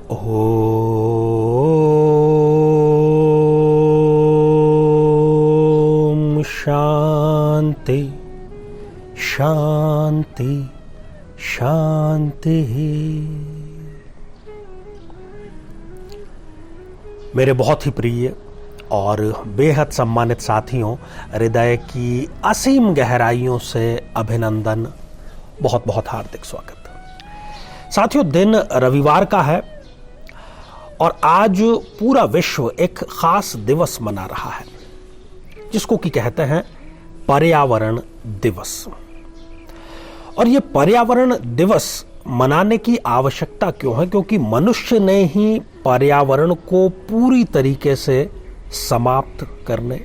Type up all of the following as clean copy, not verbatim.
ओम शांति शांति शांति। मेरे बहुत ही प्रिय और बेहद सम्मानित साथियों, हृदय की असीम गहराइयों से अभिनंदन, बहुत बहुत हार्दिक स्वागत। साथियों, दिन रविवार का है और आज पूरा विश्व एक खास दिवस मना रहा है जिसको कि कहते हैं पर्यावरण दिवस। और ये पर्यावरण दिवस मनाने की आवश्यकता क्यों है? क्योंकि मनुष्य ने ही पर्यावरण को पूरी तरीके से समाप्त करने,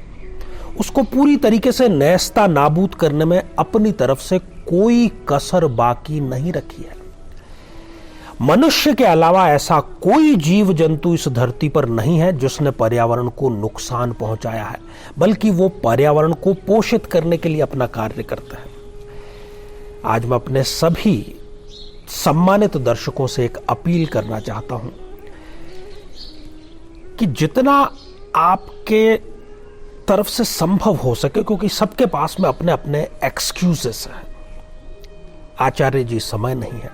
उसको पूरी तरीके से नेस्ता नाबूद करने में अपनी तरफ से कोई कसर बाकी नहीं रखी है। मनुष्य के अलावा ऐसा कोई जीव जंतु इस धरती पर नहीं है जिसने पर्यावरण को नुकसान पहुंचाया है, बल्कि वो पर्यावरण को पोषित करने के लिए अपना कार्य करता है। आज मैं अपने सभी सम्मानित दर्शकों से एक अपील करना चाहता हूं कि जितना आपके तरफ से संभव हो सके, क्योंकि सबके पास में अपने अपने एक्सक्यूजेस हैं। आचार्य जी समय नहीं है,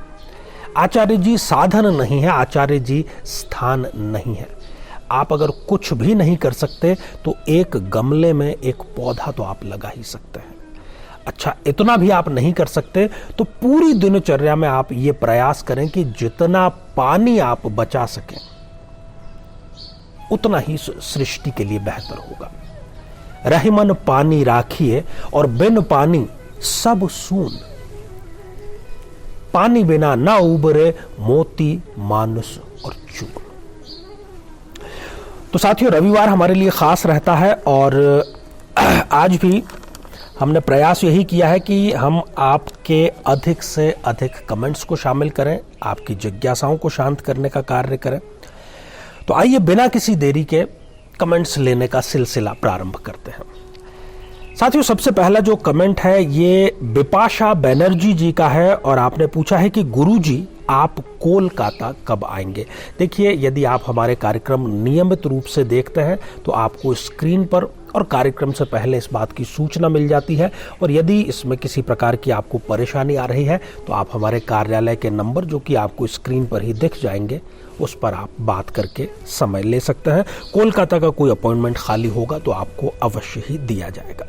आचार्य जी साधन नहीं है, आचार्य जी स्थान नहीं है। आप अगर कुछ भी नहीं कर सकते तो एक गमले में एक पौधा तो आप लगा ही सकते हैं। अच्छा, इतना भी आप नहीं कर सकते तो पूरी दिनचर्या में आप ये प्रयास करें कि जितना पानी आप बचा सकें उतना ही सृष्टि के लिए बेहतर होगा। रहीमन पानी राखिए और बिन पानी सब सून, पानी बिना ना उबरे मोती मानुष और चूर। तो साथियों, रविवार हमारे लिए खास रहता है और आज भी हमने प्रयास यही किया है कि हम आपके अधिक से अधिक कमेंट्स को शामिल करें, आपकी जिज्ञासाओं को शांत करने का कार्य करें। तो आइए बिना किसी देरी के कमेंट्स लेने का सिलसिला प्रारंभ करते हैं। साथियों, सबसे पहला जो कमेंट है ये बिपाशा बनर्जी जी का है और आपने पूछा है कि गुरुजी आप कोलकाता कब आएंगे। देखिए, यदि आप हमारे कार्यक्रम नियमित रूप से देखते हैं तो आपको स्क्रीन पर और कार्यक्रम से पहले इस बात की सूचना मिल जाती है। और यदि इसमें किसी प्रकार की आपको परेशानी आ रही है तो आप हमारे कार्यालय के नंबर, जो कि आपको स्क्रीन पर ही दिख जाएंगे, उस पर आप बात करके समय ले सकते हैं। कोलकाता का कोई अपॉइंटमेंट खाली होगा तो आपको अवश्य ही दिया जाएगा।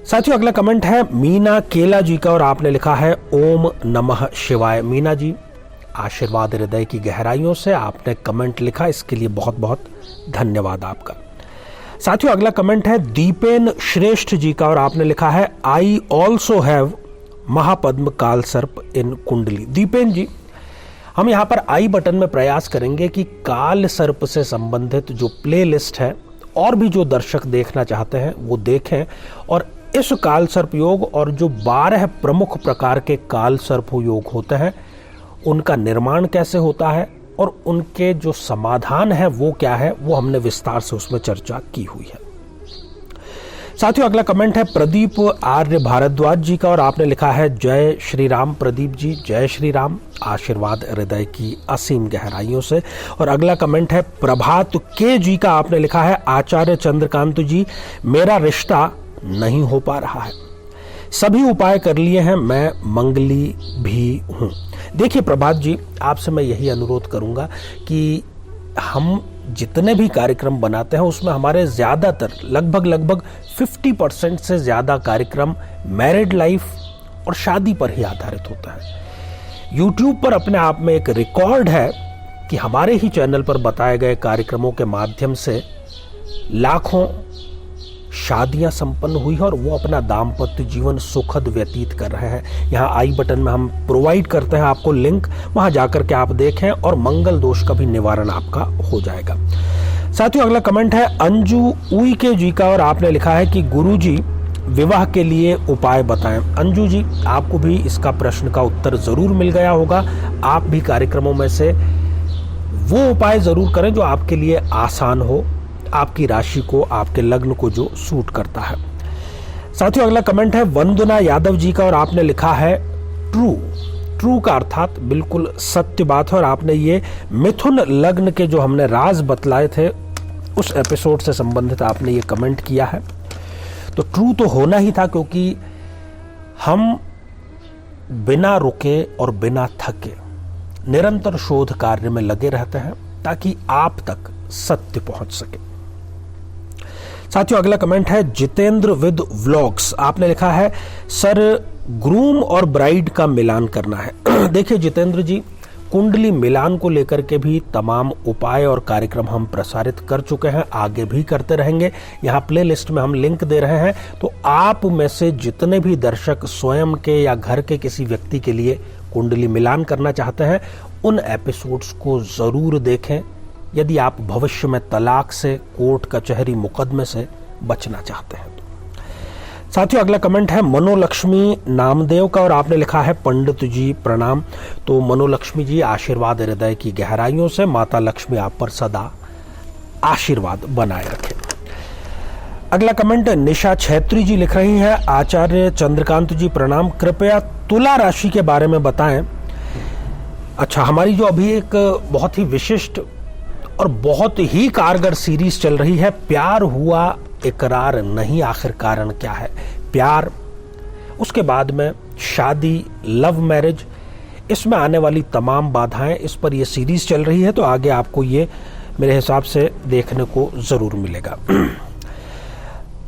साथियों, अगला कमेंट है मीना केला जी का और आपने लिखा है ओम नमः शिवाय। मीना जी, आशीर्वाद हृदय की गहराइयों से आपने कमेंट लिखा, इसके लिए बहुत बहुत धन्यवाद आपका। साथियों, अगला कमेंट है दीपेन श्रेष्ठ जी का और आपने लिखा है आई ऑल्सो हैव महापद्म काल सर्प इन कुंडली। दीपेन जी, हम यहाँ पर आई बटन में प्रयास करेंगे कि काल सर्प से संबंधित जो प्लेलिस्ट है और भी जो दर्शक देखना चाहते हैं वो देखें, और इस काल सर्प योग और जो 12 प्रमुख प्रकार के काल सर्प योग होते हैं उनका निर्माण कैसे होता है और उनके जो समाधान है वो क्या है, वो हमने विस्तार से उसमें चर्चा की हुई है। साथियों, अगला कमेंट है प्रदीप आर्य भारद्वाज जी का और आपने लिखा है जय श्री राम। प्रदीप जी, जय श्री राम, आशीर्वाद हृदय की असीम गहराइयों से। और अगला कमेंट है प्रभात के जी का, आपने लिखा है आचार्य चंद्रकांत जी, मेरा रिश्ता नहीं हो पा रहा है, सभी उपाय कर लिए हैं, मैं मंगली भी हूं। देखिए प्रभात जी, आपसे मैं यही अनुरोध करूंगा कि हम जितने भी कार्यक्रम बनाते हैं उसमें हमारे ज्यादातर लगभग 50% से ज्यादा कार्यक्रम मैरिड लाइफ और शादी पर ही आधारित होता है। YouTube पर अपने आप में एक रिकॉर्ड है कि हमारे ही चैनल पर बताए गए कार्यक्रमों के माध्यम से लाखों शादियां संपन्न हुई है और वो अपना दाम्पत्य जीवन सुखद व्यतीत कर रहे हैं। यहाँ आई बटन में हम प्रोवाइड करते हैं आपको लिंक, वहां जाकर के आप देखें और मंगल दोष का भी निवारण आपका हो जाएगा। साथियों, अगला कमेंट है अंजू उइके जी का और आपने लिखा है कि गुरुजी विवाह के लिए उपाय बताएं। अंजू जी, आपको भी इसका प्रश्न का उत्तर जरूर मिल गया होगा। आप भी कार्यक्रमों में से वो उपाय जरूर करें जो आपके लिए आसान हो, आपकी राशि को, आपके लग्न को जो सूट करता है। साथियों, अगला कमेंट है वंदना यादव जी का और आपने लिखा है ट्रू ट्रू का अर्थात बिल्कुल सत्य बात है। और आपने ये मिथुन लग्न के जो हमने राज बतलाए थे उस एपिसोड से संबंधित आपने ये कमेंट किया है, तो ट्रू तो होना ही था, क्योंकि हम बिना रुके और बिना थके निरंतर शोध कार्य में लगे रहते हैं ताकि आप तक सत्य पहुंच सके। साथियों, अगला कमेंट है जितेंद्र विद व्लॉग्स। आपने लिखा है सर ग्रूम और ब्राइड का मिलान करना है। देखिए जितेंद्र जी, कुंडली मिलान को लेकर के भी तमाम उपाय और कार्यक्रम हम प्रसारित कर चुके हैं, आगे भी करते रहेंगे। यहाँ प्लेलिस्ट में हम लिंक दे रहे हैं, तो आप में से जितने भी दर्शक स्वयं के या घर के किसी व्यक्ति के लिए कुंडली मिलान करना चाहते हैं, उन एपिसोड्स को जरूर देखें, यदि आप भविष्य में तलाक से, कोर्ट कचहरी मुकदमे से बचना चाहते हैं। साथियों, अगला कमेंट है मनोलक्ष्मी नामदेव का, और आपने लिखा है पंडित जी प्रणाम। तो मनोलक्ष्मी जी, आशीर्वाद हृदय की गहराइयों से, माता लक्ष्मी आप पर सदा आशीर्वाद बनाए रखें। अगला कमेंट निशा छेत्री जी लिख रही हैं, आचार्य चंद्रकांत जी प्रणाम, कृपया तुला राशि के बारे में बताएं। अच्छा, हमारी जो अभी एक बहुत ही विशिष्ट और बहुत ही कारगर सीरीज चल रही है, प्यार हुआ इकरार नहीं, आखिर कारण क्या है। प्यार, उसके बाद में शादी, लव मैरिज, इसमें आने वाली तमाम बाधाएं, इस पर यह सीरीज चल रही है। तो आगे आपको ये मेरे हिसाब से देखने को जरूर मिलेगा।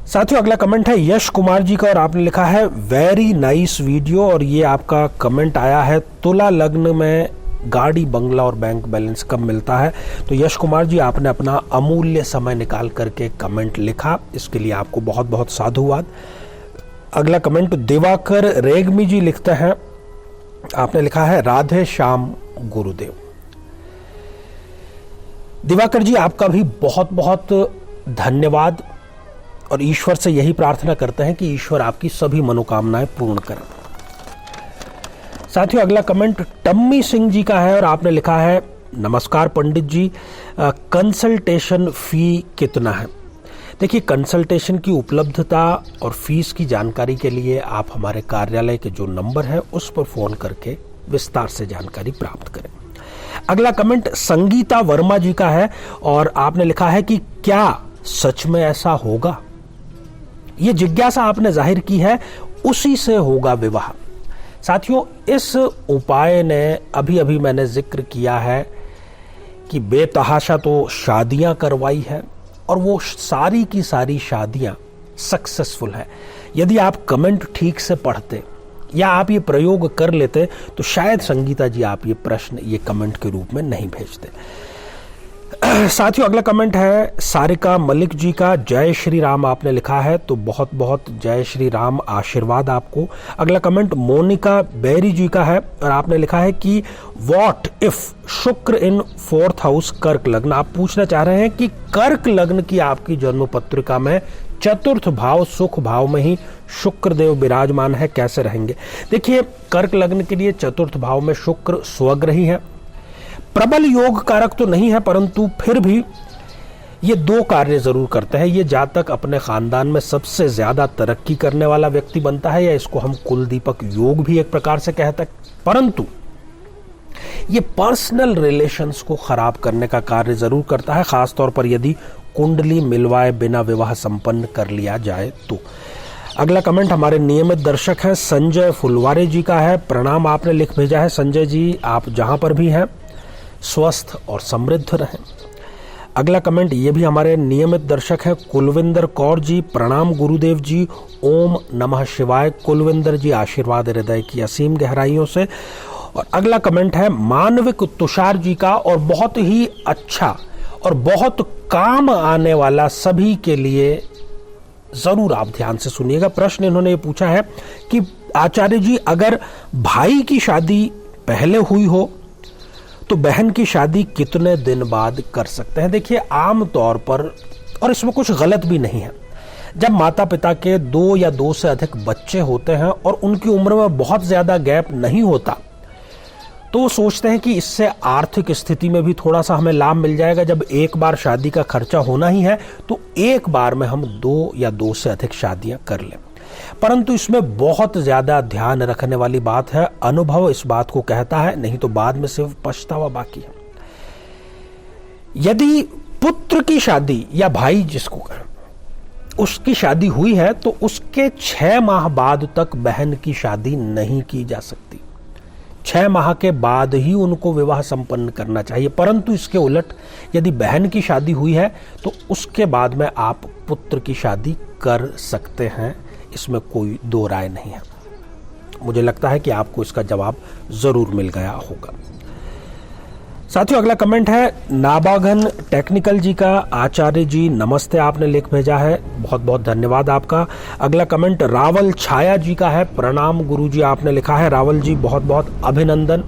साथियों, अगला कमेंट है यश कुमार जी का, और आपने लिखा है वेरी नाइस वीडियो। और ये आपका कमेंट आया है तुला लग्न में गाड़ी, बंगला और बैंक बैलेंस कब मिलता है। तो यश कुमार जी, आपने अपना अमूल्य समय निकाल करके कमेंट लिखा, इसके लिए आपको बहुत बहुत साधुवाद। अगला कमेंट दिवाकर रेगमी जी लिखते हैं, आपने लिखा है राधे श्याम गुरुदेव। दिवाकर जी, आपका भी बहुत बहुत धन्यवाद, और ईश्वर से यही प्रार्थना करते हैं कि ईश्वर आपकी सभी मनोकामनाएं पूर्ण करें। साथियों, अगला कमेंट टम्मी सिंह जी का है, और आपने लिखा है नमस्कार पंडित जी, कंसल्टेशन फी कितना है। देखिए, कंसल्टेशन की उपलब्धता और फीस की जानकारी के लिए आप हमारे कार्यालय के जो नंबर है उस पर फोन करके विस्तार से जानकारी प्राप्त करें। अगला कमेंट संगीता वर्मा जी का है, और आपने लिखा है कि क्या सच में ऐसा होगा। ये जिज्ञासा आपने जाहिर की है, उसी से होगा विवाह। साथियों, इस उपाय ने अभी अभी मैंने जिक्र किया है कि बेतहाशा तो शादियां करवाई है, और वो सारी की सारी शादियां सक्सेसफुल है। यदि आप कमेंट ठीक से पढ़ते या आप ये प्रयोग कर लेते, तो शायद संगीता जी आप ये प्रश्न ये कमेंट के रूप में नहीं भेजते। साथियों, अगला कमेंट है सारिका मलिक जी का, जय श्री राम आपने लिखा है, तो बहुत बहुत जय श्री राम, आशीर्वाद आपको। अगला कमेंट मोनिका बेरी जी का है, और आपने लिखा है कि व्हाट इफ शुक्र इन 4th हाउस कर्क लग्न। आप पूछना चाह रहे हैं कि कर्क लग्न की आपकी जन्म पत्रिका में 4th भाव सुख भाव में ही शुक्र देव विराजमान है, कैसे रहेंगे। देखिए, कर्क लग्न के लिए 4th भाव में शुक्र स्वग्रही है, प्रबल योग कारक तो नहीं है, परंतु फिर भी ये 2 कार्य जरूर करते हैं। ये जातक अपने खानदान में सबसे ज्यादा तरक्की करने वाला व्यक्ति बनता है, या इसको हम कुल दीपक योग भी एक प्रकार से कहते हैं, परंतु ये पर्सनल रिलेशंस को खराब करने का कार्य जरूर करता है, खासतौर पर यदि कुंडली मिलवाए बिना विवाह संपन्न कर लिया जाए तो। अगला कमेंट हमारे नियमित दर्शक हैं संजय फुलवारे जी का है, प्रणाम आपने लिख भेजा है। संजय जी, आप जहां पर भी हैं स्वस्थ और समृद्ध रहें। अगला कमेंट ये भी हमारे नियमित दर्शक हैं कुलविंदर कौर जी, प्रणाम गुरुदेव जी, ओम नमः शिवाय। कुलविंदर जी, आशीर्वाद हृदय की असीम गहराइयों से। और अगला कमेंट है मानविक तुषार जी का, और बहुत ही अच्छा और बहुत काम आने वाला, सभी के लिए जरूर आप ध्यान से सुनिएगा। प्रश्न इन्होंने ये पूछा है कि आचार्य जी, अगर भाई की शादी पहले हुई हो तो बहन की शादी कितने दिन बाद कर सकते हैं। देखिए, आम तौर पर, और इसमें कुछ गलत भी नहीं है, जब माता पिता के 2 या 2 से अधिक बच्चे होते हैं और उनकी उम्र में बहुत ज्यादा गैप नहीं होता, तो वो सोचते हैं कि इससे आर्थिक स्थिति में भी थोड़ा सा हमें लाभ मिल जाएगा। जब एक बार शादी का खर्चा होना ही है, तो एक बार में हम 2 या 2 से अधिक शादियां कर लें। परंतु इसमें बहुत ज्यादा ध्यान रखने वाली बात है, अनुभव इस बात को कहता है, नहीं तो बाद में सिर्फ पछतावा बाकी है। यदि पुत्र की शादी या भाई जिसको कहें उसकी शादी हुई है तो उसके 6 माह बाद तक बहन की शादी नहीं की जा सकती। 6 माह के बाद ही उनको विवाह संपन्न करना चाहिए। परंतु इसके उलट यदि बहन की शादी हुई है तो उसके बाद में आप पुत्र की शादी कर सकते हैं, इसमें कोई दो राय नहीं है। मुझे लगता है कि आपको इसका जवाब जरूर मिल गया होगा। साथियों, अगला कमेंट है नाबाघन टेक्निकल जी का। आचार्य जी नमस्ते आपने लिख भेजा है, बहुत बहुत धन्यवाद आपका। अगला कमेंट रावल छाया जी का है, प्रणाम गुरुजी आपने लिखा है। रावल जी बहुत बहुत अभिनंदन।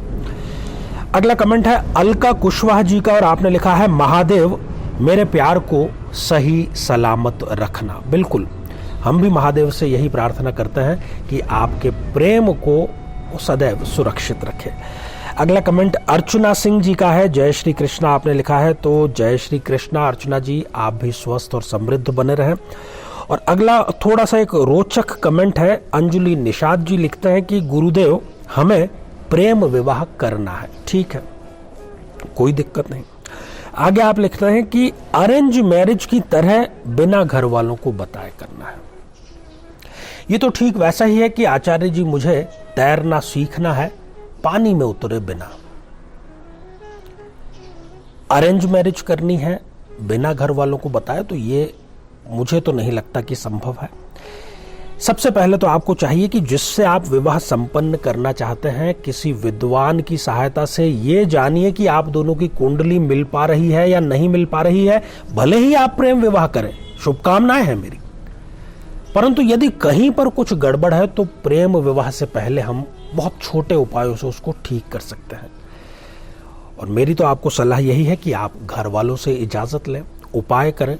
अगला कमेंट है अलका कुशवाहा जी का और आपने लिखा है महादेव मेरे प्यार को सही सलामत रखना। बिल्कुल, हम भी महादेव से यही प्रार्थना करते हैं कि आपके प्रेम को सदैव सुरक्षित रखे। अगला कमेंट अर्चना सिंह जी का है, जय श्री कृष्णा आपने लिखा है। तो जय श्री कृष्णा अर्चना जी, आप भी स्वस्थ और समृद्ध बने रहें। और अगला थोड़ा सा एक रोचक कमेंट है, अंजलि निषाद जी लिखते हैं कि गुरुदेव हमें प्रेम विवाह करना है। ठीक है, कोई दिक्कत नहीं। आगे आप लिखते हैं कि अरेंज मैरिज की तरह बिना घर वालों को बताए करना है। ये तो ठीक वैसा ही है कि आचार्य जी मुझे तैरना सीखना है पानी में उतरे बिना। अरेंज मैरिज करनी है बिना घर वालों को बताए, तो ये मुझे तो नहीं लगता कि संभव है। सबसे पहले तो आपको चाहिए कि जिससे आप विवाह संपन्न करना चाहते हैं, किसी विद्वान की सहायता से ये जानिए कि आप दोनों की कुंडली मिल पा रही है या नहीं मिल पा रही है। भले ही आप प्रेम विवाह करें, शुभकामनाएं हैं मेरी, परंतु यदि कहीं पर कुछ गड़बड़ है तो प्रेम विवाह से पहले हम बहुत छोटे उपायों से उसको ठीक कर सकते हैं। और मेरी तो आपको सलाह यही है कि आप घर वालों से इजाजत लें, उपाय करें,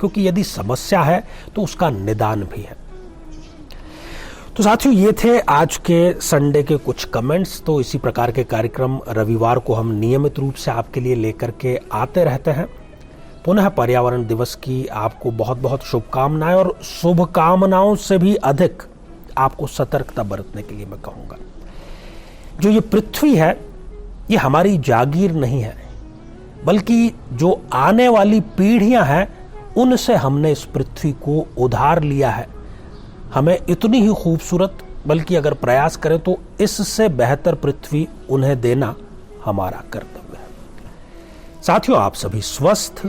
क्योंकि यदि समस्या है तो उसका निदान भी है। तो साथियों, ये थे आज के संडे के कुछ कमेंट्स। तो इसी प्रकार के कार्यक्रम रविवार को हम नियमित रूप से आपके लिए लेकर के आते रहते हैं। पुनः पर्यावरण दिवस की आपको बहुत बहुत शुभकामनाएं, और शुभकामनाओं से भी अधिक आपको सतर्कता बरतने के लिए मैं कहूंगा। जो ये पृथ्वी है ये हमारी जागीर नहीं है, बल्कि जो आने वाली पीढ़ियां हैं उनसे हमने इस पृथ्वी को उधार लिया है। हमें इतनी ही खूबसूरत, बल्कि अगर प्रयास करें तो इससे बेहतर पृथ्वी उन्हें देना हमारा कर्तव्य है। साथियों, आप सभी स्वस्थ,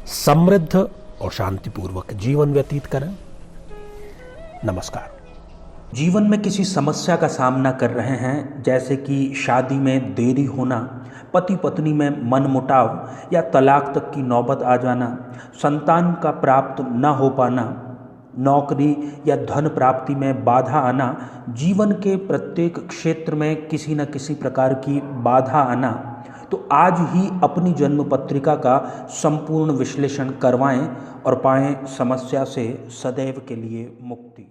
समृद्ध और शांतिपूर्वक जीवन व्यतीत करें। नमस्कार। जीवन में किसी समस्या का सामना कर रहे हैं, जैसे कि शादी में देरी होना, पति पत्नी में मनमुटाव या तलाक तक की नौबत आ जाना, संतान का प्राप्त न हो पाना, नौकरी या धन प्राप्ति में बाधा आना, जीवन के प्रत्येक क्षेत्र में किसी न किसी प्रकार की बाधा आना, तो आज ही अपनी जन्म पत्रिका का संपूर्ण विश्लेषण करवाएं और पाएं समस्या से सदैव के लिए मुक्ति।